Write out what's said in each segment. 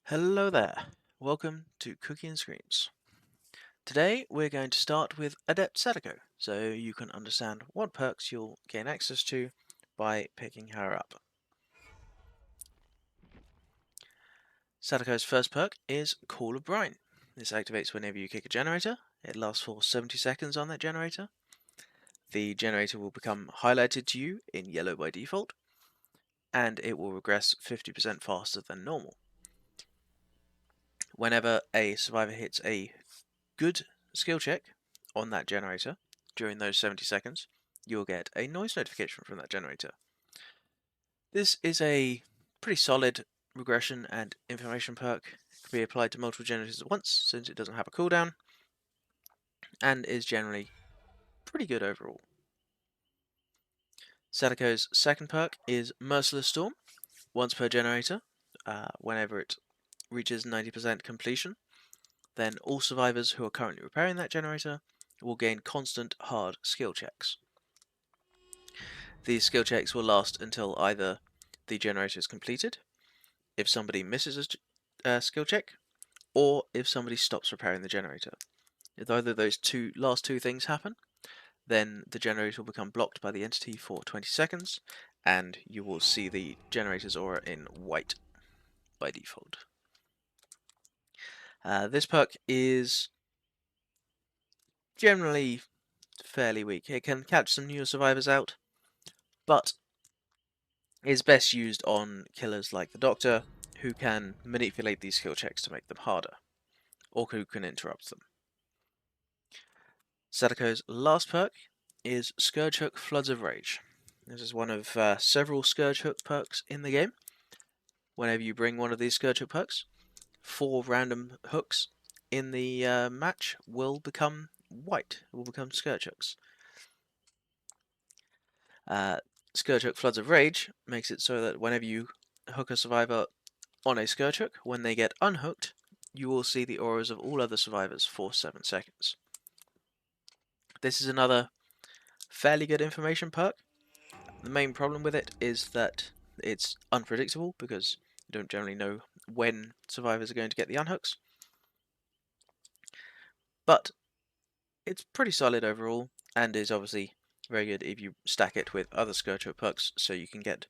Hello there, welcome to Cookie and Screams. Today we're going to start with Adept Sadako, so you can understand what perks you'll gain access to by picking her up. Sadako's first perk is Call of Brine. This activates whenever you kick a generator. It lasts for 70 seconds on that generator. The generator will become highlighted to you in yellow by default, and it will regress 50% faster than normal. Whenever a survivor hits a good skill check on that generator during those 70 seconds, you'll get a noise notification from that generator. This is a pretty solid regression and information perk. It can be applied to multiple generators at once since it doesn't have a cooldown, and is generally pretty good overall. Sadako's second perk is Merciless Storm. Once per generator, whenever it reaches 90% completion, then all survivors who are currently repairing that generator will gain constant hard skill checks. These skill checks will last until either the generator is completed, if somebody misses a skill check, or if somebody stops repairing the generator. If either of those last two things happen, then the generator will become blocked by the entity for 20 seconds, and you will see the generator's aura in white by default. This perk is generally fairly weak. It can catch some newer survivors out, but is best used on killers like the Doctor, who can manipulate these skill checks to make them harder, or who can interrupt them. Sadako's last perk is Scourge Hook Floods of Rage. This is one of several Scourge Hook perks in the game. Whenever you bring one of these Scourge Hook perks, 4 random hooks in the match will become white, will become Scourge Hooks. Scourge Hook Floods of Rage makes it so that whenever you hook a survivor on a Scourge Hook, when they get unhooked, you will see the auras of all other survivors for 7 seconds. This is another fairly good information perk. The main problem with it is that it's unpredictable because you don't generally know when survivors are going to get the unhooks. But it's pretty solid overall, and is obviously very good if you stack it with other Scourge Hook perks, so you can get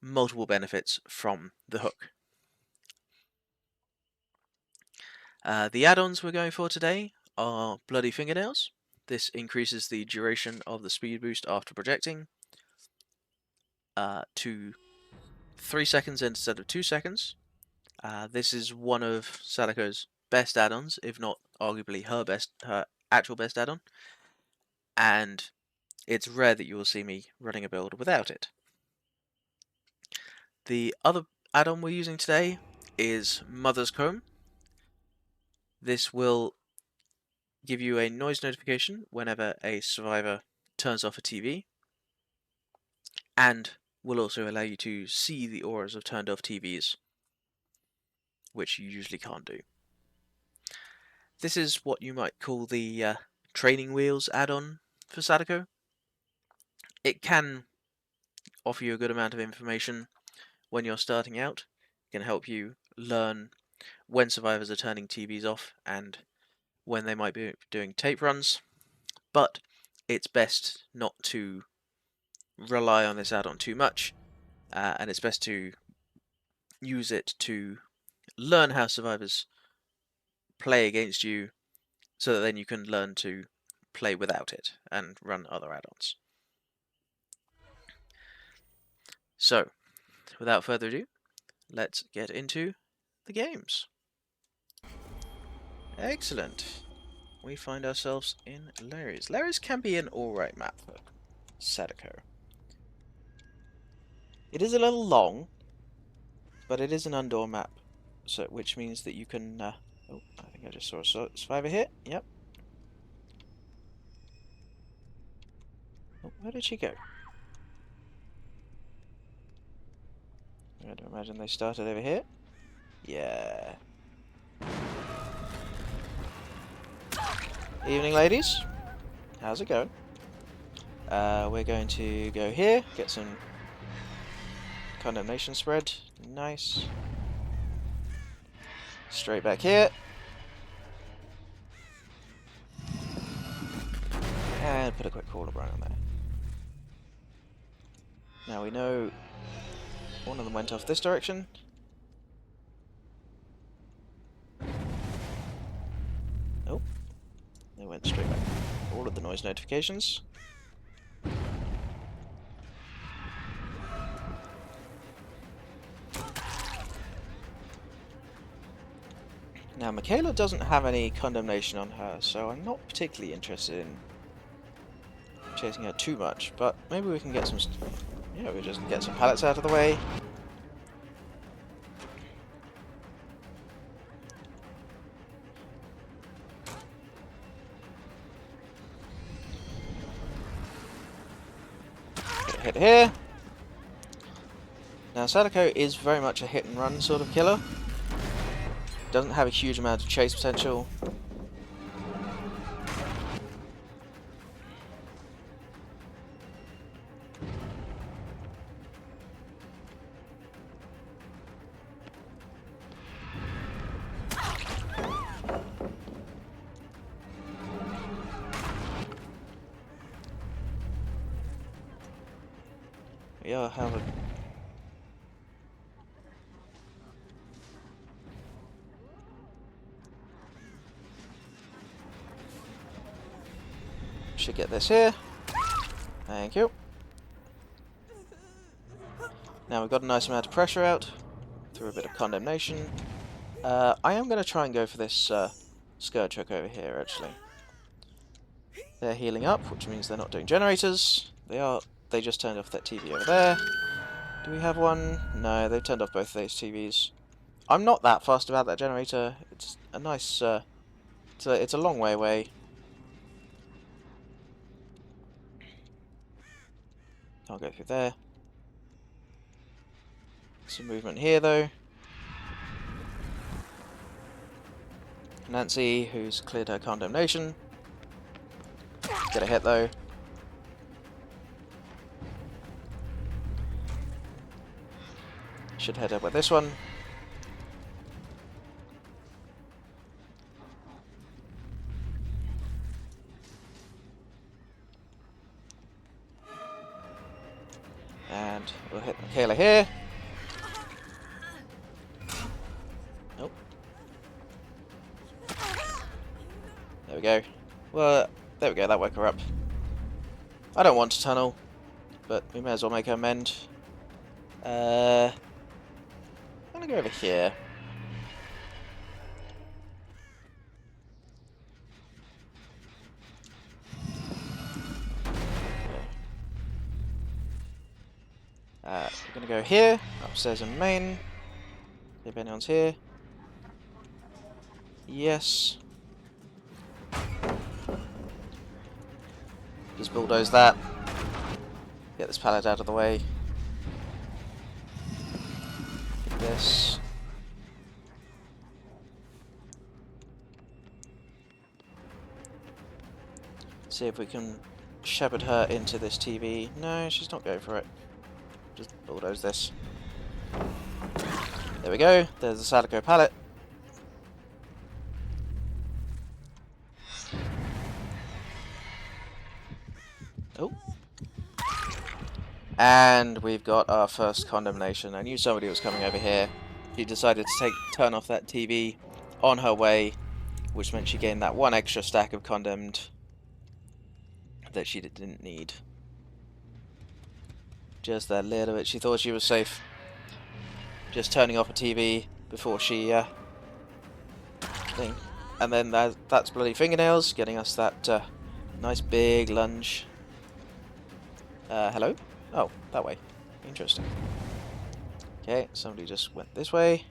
multiple benefits from the hook. The add-ons we're going for today are Bloody Fingernails. This increases the duration of the speed boost after projecting to 3 seconds instead of 2 seconds. This is one of Sadako's best add-ons, if not arguably her actual best add-on, and it's rare that you will see me running a build without it. The other add-on we're using today is Mother's Comb. This will give you a noise notification whenever a survivor turns off a TV, and will also allow you to see the auras of turned off TVs, which you usually can't do. This is what you might call the training wheels add-on for Sadako. It can offer you a good amount of information when you're starting out. It can help you learn when survivors are turning TVs off and when they might be doing tape runs, but it's best not to rely on this add-on too much, and it's best to use it to learn how survivors play against you, so that then you can learn to play without it and run other add-ons. So, without further ado, let's get into the games. Excellent. We find ourselves in Lares. Lares can be an alright map for Sadako. It is a little long, but it is an undoor map, so which means that you can... oh, I think I just saw a survivor hit. Yep. Oh, where did she go? I'd imagine they started over here. Yeah. Evening, ladies. How's it going? We're going to go here, get some condemnation spread. Nice. Straight back here. And put a quick corner burn on there. Now we know one of them went off this direction. Oh, they went straight back. All of the noise notifications. Now Michaela doesn't have any condemnation on her, so I'm not particularly interested in chasing her too much, but maybe we can get some, we just get some pallets out of the way. Get a hit here. Now Sadako is very much a hit and run sort of killer. Doesn't have a huge amount of chase potential. Yeah, have a should get this here. Thank you. Now we've got a nice amount of pressure out through a bit of condemnation. I am going to try and go for this Scourge Hook over here, actually. They're healing up, which means they're not doing generators. They just turned off that TV over there. Do we have one? No, they've turned off both of those TVs. I'm not that fussed about that generator. It's a nice... it's a long way away. Can't go through there. Some movement here, though. Nancy, who's cleared her condemnation. Get a hit, though. Should head up with this one. And we'll hit Michaela here. Nope. There we go. Well, there we go, that woke her up. I don't want to tunnel, but we may as well make her mend. I'm gonna go over here. We're gonna go here, upstairs in main. If anyone's here. Yes. Just bulldoze that. Get this pallet out of the way. Get this. See if we can shepherd her into this TV. No, she's not going for it. Just bulldoze this. There we go. There's the Sadako pallet. Oh. And we've got our first condemnation. I knew somebody was coming over here. She decided to turn off that TV on her way, which meant she gained that one extra stack of condemned that she didn't need. Just that little bit. She thought she was safe. Just turning off a TV before she thing. And then that's bloody fingernails, getting us that nice big lunge. Hello? Oh, that way. Interesting. Okay, somebody just went this way.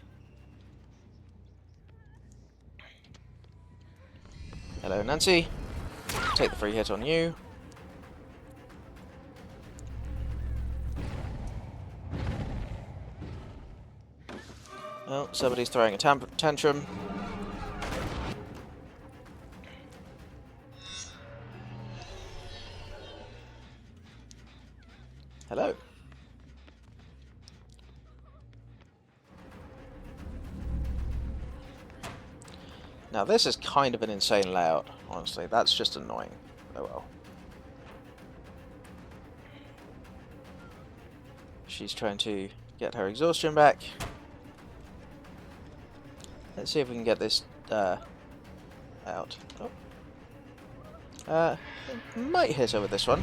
Hello, Nancy. Take the free hit on you. Oh, somebody's throwing a tantrum. Hello. Now this is kind of an insane layout, honestly. That's just annoying. Oh well. She's trying to get her exhaustion back. Let's see if we can get this out. Oh. Might hit her with this one.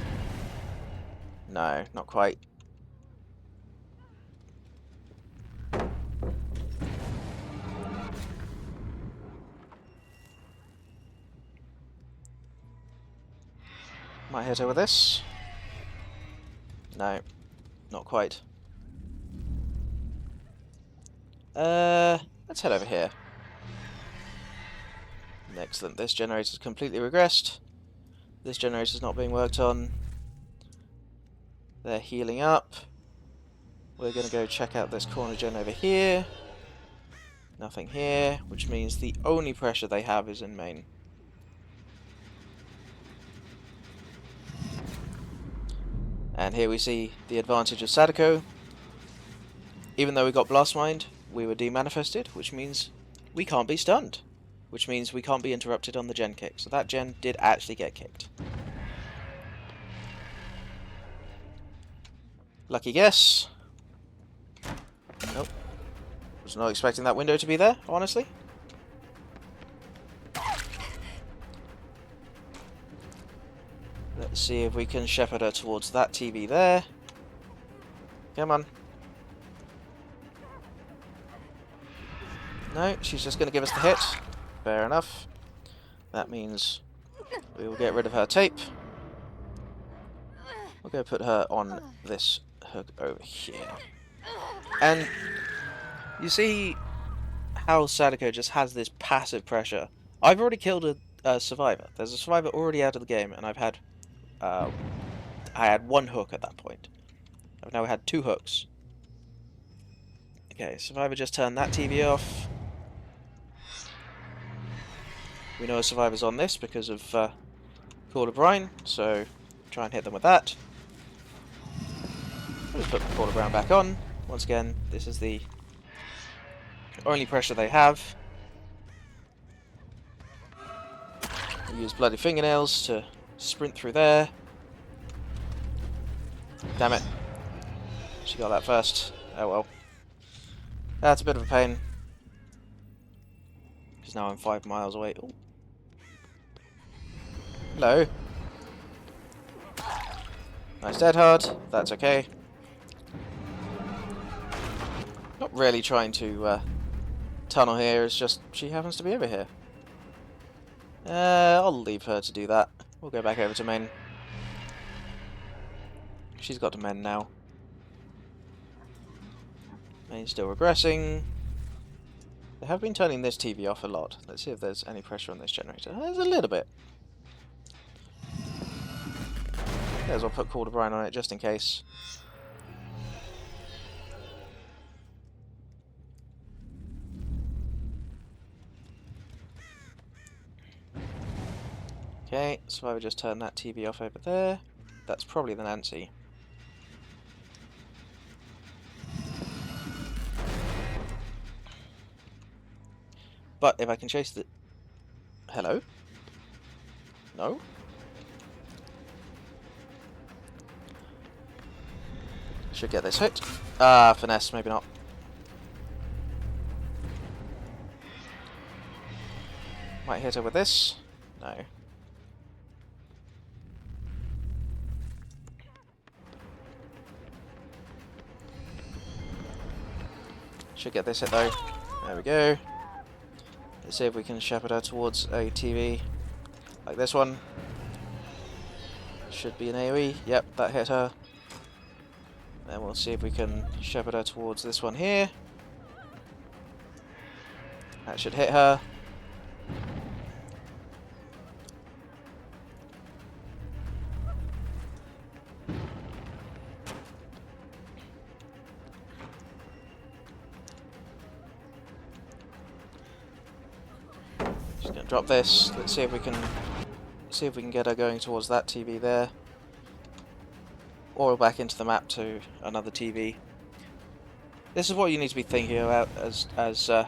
No, not quite. Might hit her with this. No, not quite. Let's head over here. Excellent. This generator's completely regressed. This generator's not being worked on. They're healing up. We're going to go check out this corner gen over here. Nothing here, which means the only pressure they have is in main. And here we see the advantage of Sadako. Even though we got Blast Mind, we were demanifested, which means we can't be stunned. Which means we can't be interrupted on the gen kick. So that gen did actually get kicked. Lucky guess. Nope. Was not expecting that window to be there, honestly. Let's see if we can shepherd her towards that TV there. Come on. No, she's just going to give us the hit. Fair enough. That means we will get rid of her tape. We'll go put her on this hook over here. And you see how Sadako just has this passive pressure. I've already killed a survivor. There's a survivor already out of the game, and I've had I had one hook at that point. I've now had 2 hooks. Okay, survivor just turned that TV off. We know a survivor's on this because of Call of Brine, so try and hit them with that. Let's put the Call of Brine back on. Once again, this is the only pressure they have. We use bloody fingernails to sprint through there. Damn it. She got that first. Oh well. That's a bit of a pain. Because now I'm 5 miles away. Ooh. Hello. Nice dead hard. That's okay. Not really trying to tunnel here, it's just she happens to be over here. I'll leave her to do that. We'll go back over to main. She's got to mend now. Main's still regressing. They have been turning this TV off a lot. Let's see if there's any pressure on this generator. There's a little bit. May as well put Call to Brine on it just in case. Okay, so I would just turn that TV off over there. That's probably the Nancy. But if I can chase the... Hello? No? Should get this hit. Finesse, maybe not. Might hit her with this. No. Should get this hit though. There we go. Let's see if we can shepherd her towards a TV like this one. Should be an AoE. Yep, that hit her. Then we'll see if we can shepherd her towards this one here. That should hit her. Just gonna drop this. Let's see if we can get her going towards that TV there. Or back into the map to another TV. This is what you need to be thinking about as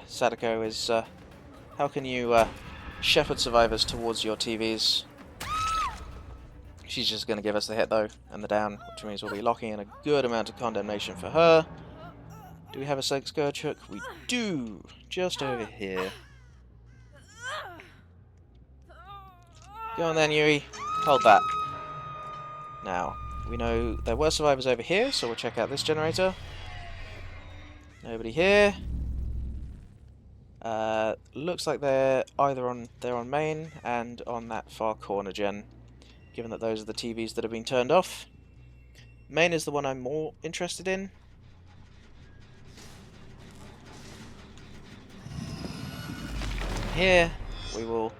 Sadako is how can you shepherd survivors towards your TVs. She's just going to give us the hit though, and the down, which means we'll be locking in a good amount of condemnation for her. Do we have a Scourge Hook? We do! Just over here. Go on then, Yuri. Hold that. Now, we know there were survivors over here, so we'll check out this generator. Nobody here. Looks like they're either on main and on that far corner gen, given that those are the TVs that have been turned off. Main is the one I'm more interested in. Here, we will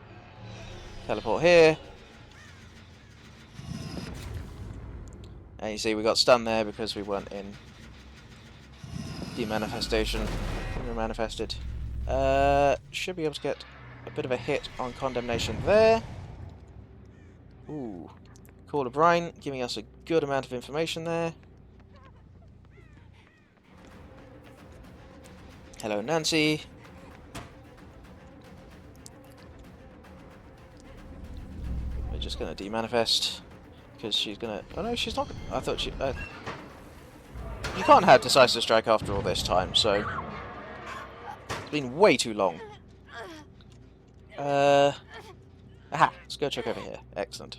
teleport here. And you see we got stunned there because we weren't in demanifestation. We were manifested. Should be able to get a bit of a hit on condemnation there. Ooh. Call of Brine, giving us a good amount of information there. Hello, Nancy. We're just going to demanifest. Because she's going to... Oh no, she's not... I thought she... You can't have Decisive Strike after all this time, so... It's been way too long. Aha! Let's go check over here. Excellent.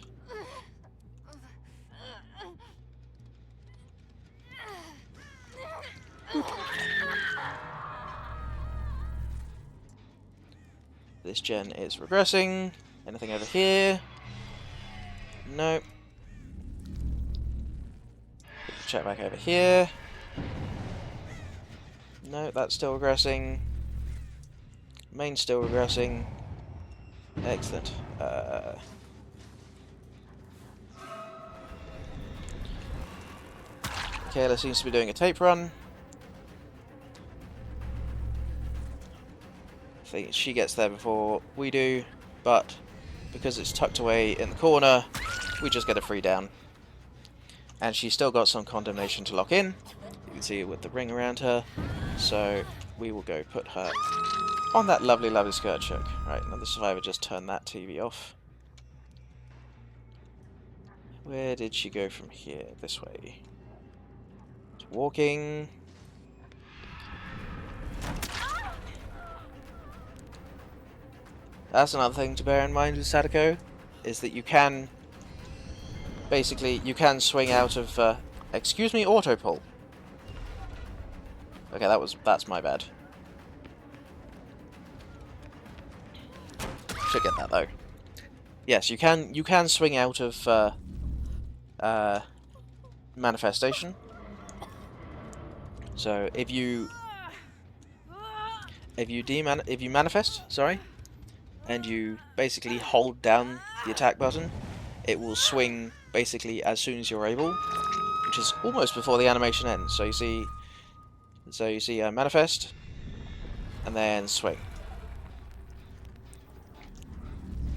This gen is regressing. Anything over here? No. Check back over here. No, that's still regressing. Main's still regressing. Excellent. Kayla seems to be doing a tape run. I think she gets there before we do, but because it's tucked away in the corner, we just get a free down. And she's still got some condemnation to lock in. You can see it with the ring around her. So we will go put her on that lovely, lovely Scourge Hook. Right, now the survivor just turned that TV off. Where did she go from here? This way. It's walking. That's another thing to bear in mind with Sadako, is that you can... Basically, you can swing out of... excuse me, auto pull. Okay, that's my bad. Should get that though. Yes, you can swing out of manifestation. So if you manifest, sorry, and you basically hold down the attack button, it will swing basically as soon as you're able, which is almost before the animation ends. So you see manifest, and then swing.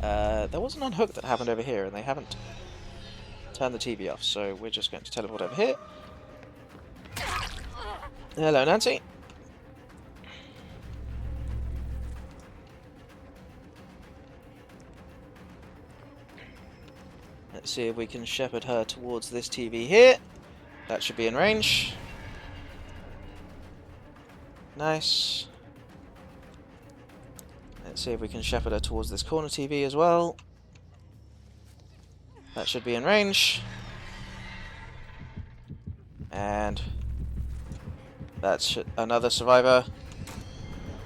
There was an unhook that happened over here, and they haven't turned the TV off, so we're just going to teleport over here. Hello, Nancy. Let's see if we can shepherd her towards this TV here. That should be in range. Nice. Let's see if we can shepherd her towards this corner TV as well. That should be in range. And that's another survivor.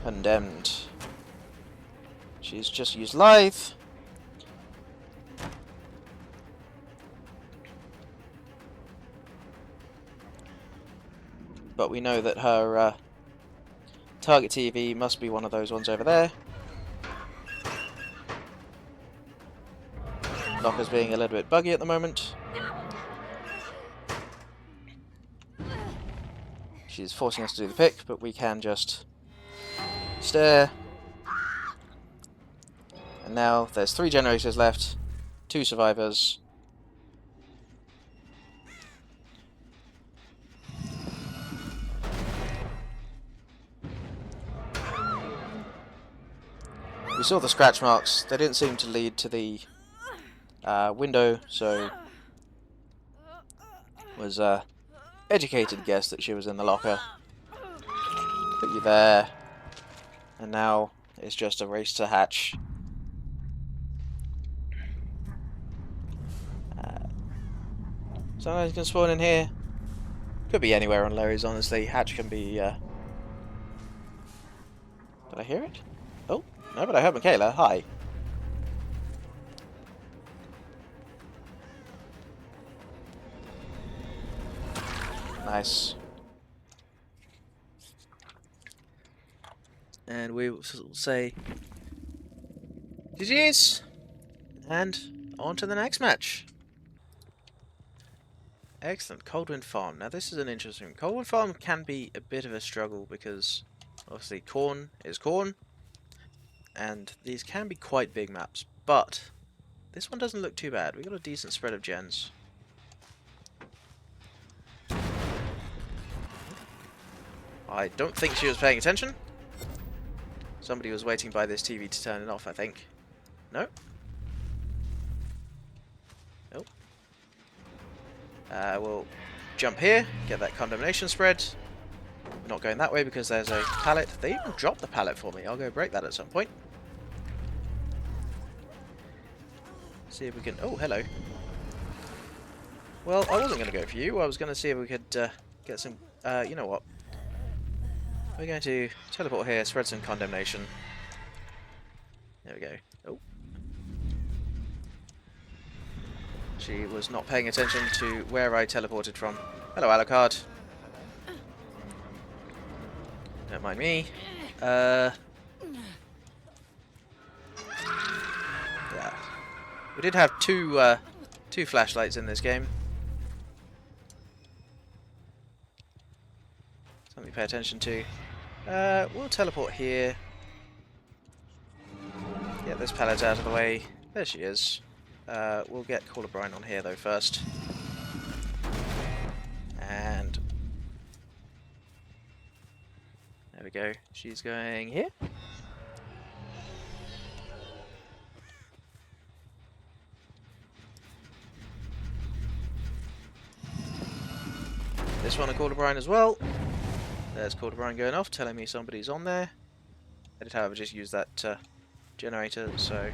Condemned. She's just used Lithe. But we know that her target TV must be one of those ones over there. Knocker's being a little bit buggy at the moment. She's forcing us to do the pick, but we can just stare. And now there's 3 generators left, 2 survivors. We saw the scratch marks. They didn't seem to lead to the window, so was educated guess that she was in the locker. Put you there, and now it's just a race to hatch. Sometimes you can spawn in here. Could be anywhere on Larry's, honestly. Hatch can be... Did I hear it? Oh, no, but I heard Michaela. Hi. Nice. And we will say GG's, and on to the next match. Excellent, Coldwind Farm. Now this is an interesting... Coldwind Farm can be a bit of a struggle because obviously corn is corn, and these can be quite big maps, but this one doesn't look too bad. We got a decent spread of gens. I don't think she was paying attention. Somebody was waiting by this TV to turn it off, I think. No? Nope. We'll jump here, get that condemnation spread. We're not going that way because there's a pallet. They even dropped the pallet for me. I'll go break that at some point. See if we can... Oh, hello. Well, I wasn't going to go for you. I was going to see if we could get some... you know what? We're going to teleport here, spread some condemnation. There we go. Oh. She was not paying attention to where I teleported from. Hello, Alucard. Don't mind me. Yeah. We did have two flashlights in this game. Something to pay attention to. We'll teleport here. Get this pallet out of the way. There she is. We'll get Call of Brine on here though first. And there we go. She's going here. This one a Call of Brine as well. There's Call of Brine going off, telling me somebody's on there. I did, however, just use that generator, so...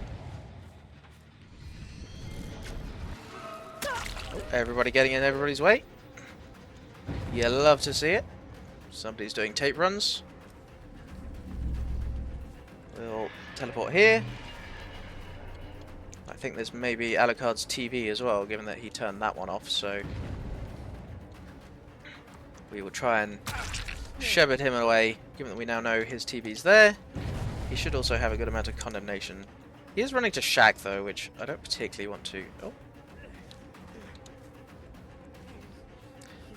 Oh, everybody getting in everybody's way. You love to see it. Somebody's doing tape runs. We'll teleport here. I think there's maybe Alucard's TV as well, given that he turned that one off, so... We will try and shepherd him away, given that we now know his TV's there. He should also have a good amount of condemnation. He is running to Shack though, which I don't particularly want to... Oh.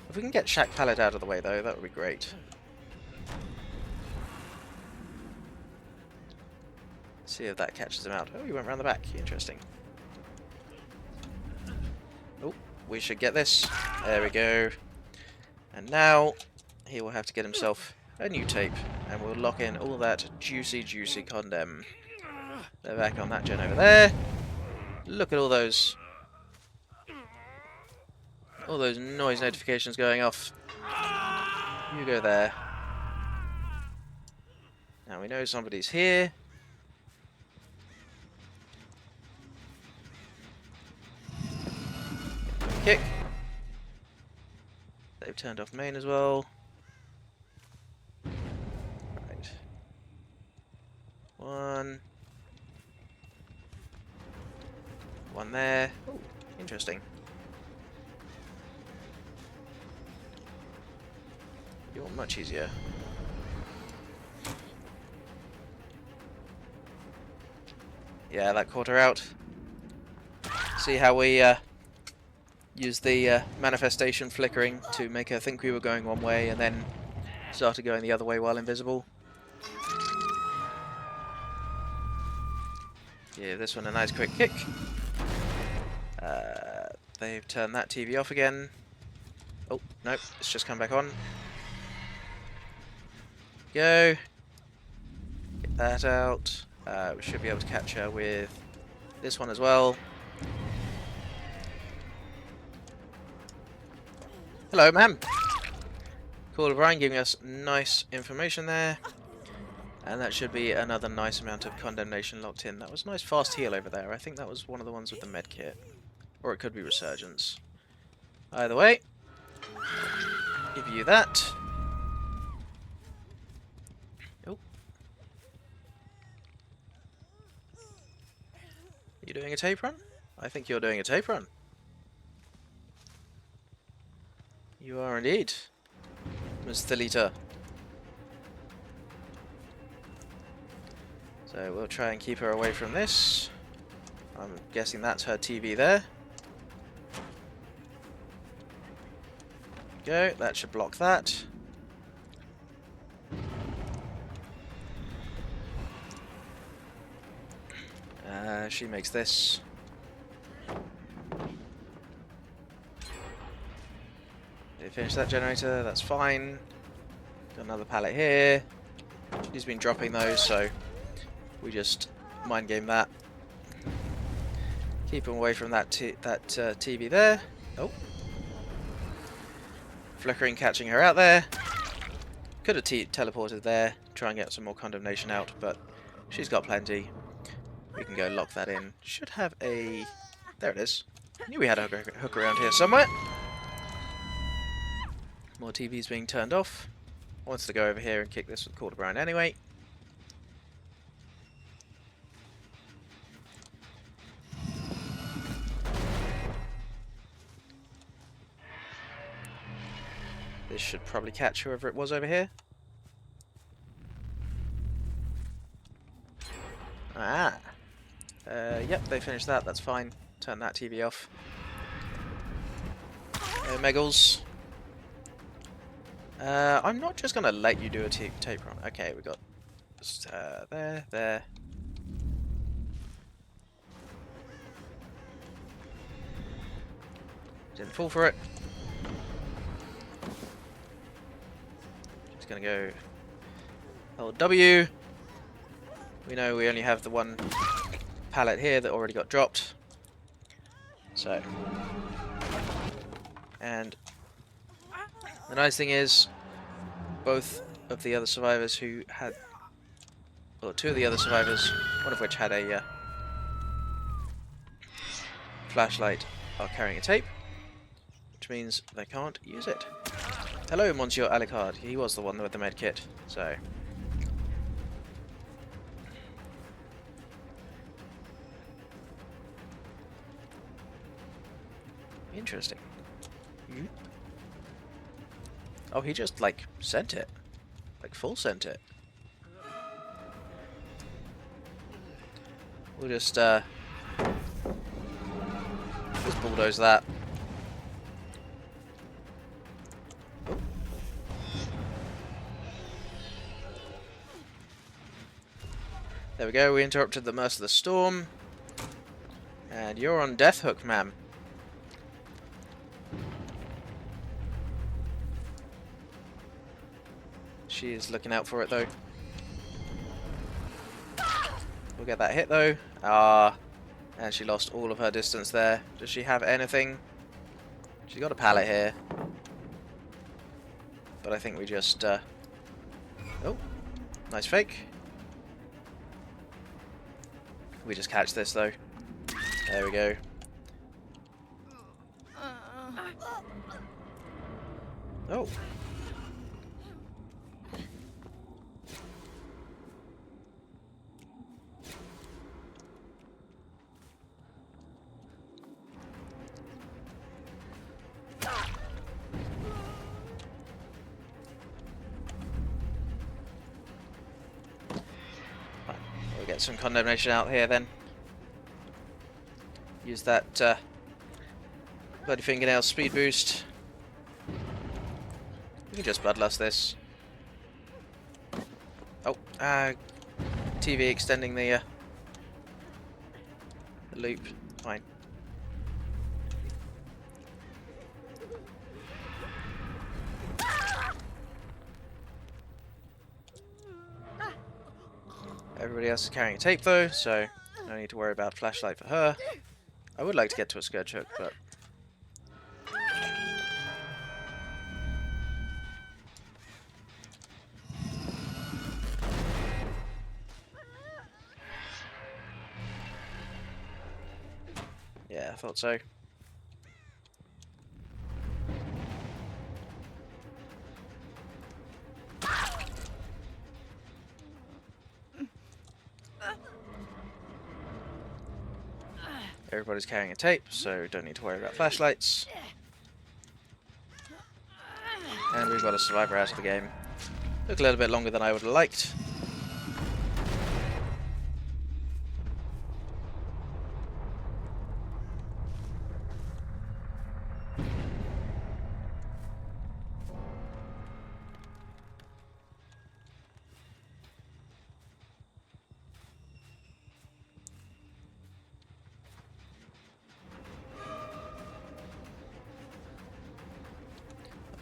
If we can get Shack Pallet out of the way though, that would be great. See if that catches him out. Oh, he went around the back. Interesting. Oh, we should get this. There we go. And now he will have to get himself a new tape, and we'll lock in all that juicy, juicy condemn. They're back on that gen over there. Look at all those noise notifications going off. You go there. Now we know somebody's here. Kick. They've turned off main as well. Right. One there. Oh, interesting. You're much easier. Yeah, that caught her out. See how we use the manifestation flickering to make her think we were going one way and then started going the other way while invisible. Give this one a nice quick kick. They've turned that TV off again. Oh, nope, it's just come back on. Go. Get that out. We should be able to catch her with this one as well. Hello, ma'am. Cool, Brian giving us nice information there. And that should be another nice amount of condemnation locked in. That was a nice fast heal over there. I think that was one of the ones with the med kit. Or it could be Resurgence. Either way, give you that. Oh. You doing a tape run? I think you're doing a tape run. You are indeed, Ms. Thalita. So we'll try and keep her away from this. I'm guessing that's her TV there. Go, that should block that. She makes this. They finish that generator, that's fine. Got another pallet here. She's been dropping those, so we just mind game that. Keep him away from that TV there. Oh. Flickering, catching her out there. Could have teleported there, try and get some more condemnation out, but she's got plenty. We can go lock that in. Should have a... There it is. Knew we had a hook around here somewhere. More TVs being turned off. Wants to go over here and kick this with Quarter Brown anyway. This should probably catch whoever it was over here. Ah. Yep, they finished that, that's fine. Turn that TV off. Meggles. I'm not just gonna let you do a tape run. Okay, we got just, there. Didn't fall for it. Just gonna go hold W. We know we only have the one pallet here that already got dropped. So, and the nice thing is, both of the other survivors who had, or two of the other survivors, one of which had a flashlight, are carrying a tape, which means they can't use it. Hello, Monsieur Alucard. He was the one with the med kit, so. Interesting. Oh, he just, like, sent it. Like, full sent it. We'll just bulldoze that. Oh. There we go, we interrupted the Merciless Storm. And you're on Death Hook, ma'am. She is looking out for it, though. We'll get that hit, though. And she lost all of her distance there. Does she have anything? She's got a pallet here. But I think we just... Oh, nice fake. We just catch this, though. There we go. Oh. We'll get some condemnation out here then. Use that bloody fingernail speed boost. We can just bloodlust this. Oh, TV extending the loop. Fine. Everybody else is carrying a tape though, so no need to worry about flashlight for her. I would like to get to a scourge hook, but yeah, I thought so. Everybody's carrying a tape, so don't need to worry about flashlights. And we've got a survivor out of the game. Took a little bit longer than I would have liked.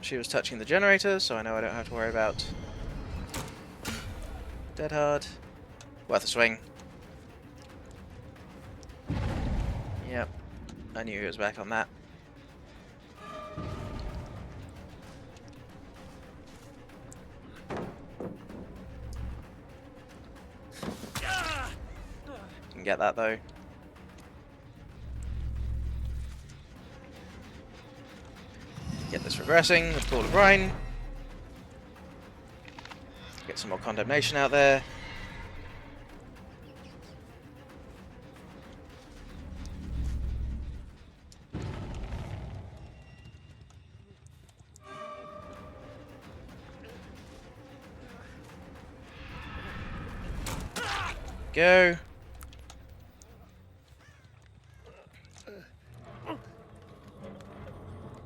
She was touching the generator, so I know I don't have to worry about dead hard. Worth a swing. Yep, I knew he was back on that. Didn't get that though. Get this regressing with Pool of Brine. Get some more condemnation out there. Go.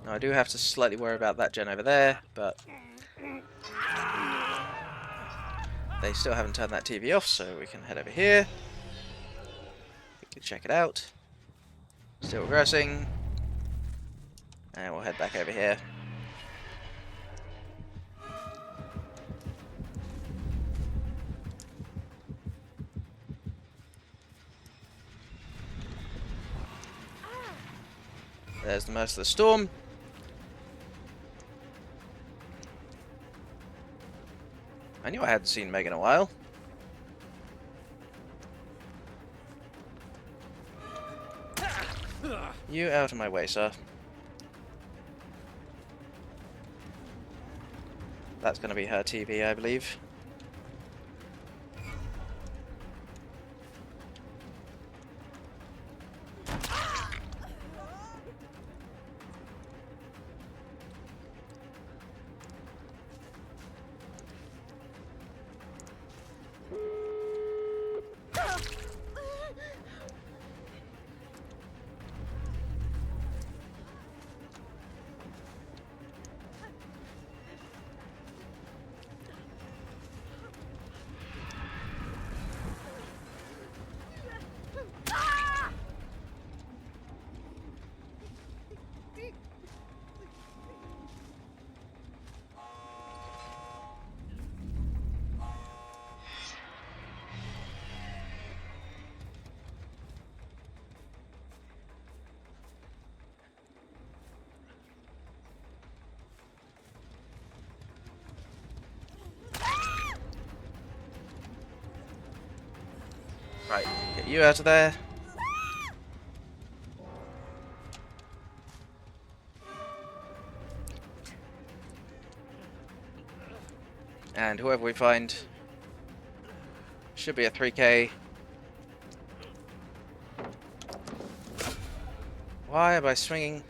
Now I do have to slightly worry about that gen over there, but they still haven't turned that TV off, so we can head over here. We can check it out. Still regressing. And we'll head back over here. There's the Merciless Storm. I knew I hadn't seen Meg in a while. You out of my way, sir. That's going to be her TV, I believe. Right, get you out of there. And whoever we find should be a 3K. Why am I swinging?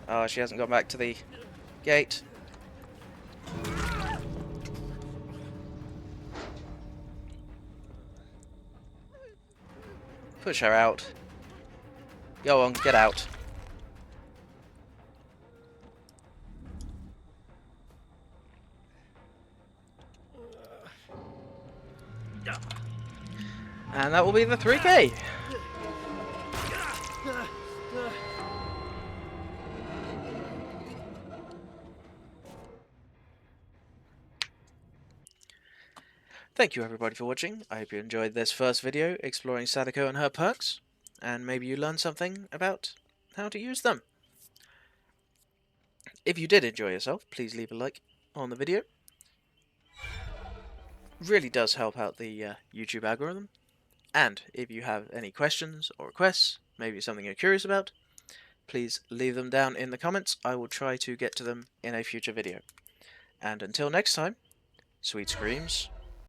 Oh, she hasn't gone back to the gate. Push her out. Go on, get out. And that will be the 3K. Thank you everybody for watching. I hope you enjoyed this first video exploring Sadako and her perks, and maybe you learned something about how to use them. If you did enjoy yourself, please leave a like on the video. Really does help out the YouTube algorithm. And if you have any questions or requests, maybe something you're curious about, please leave them down in the comments. I will try to get to them in a future video. And until next time, sweet screams.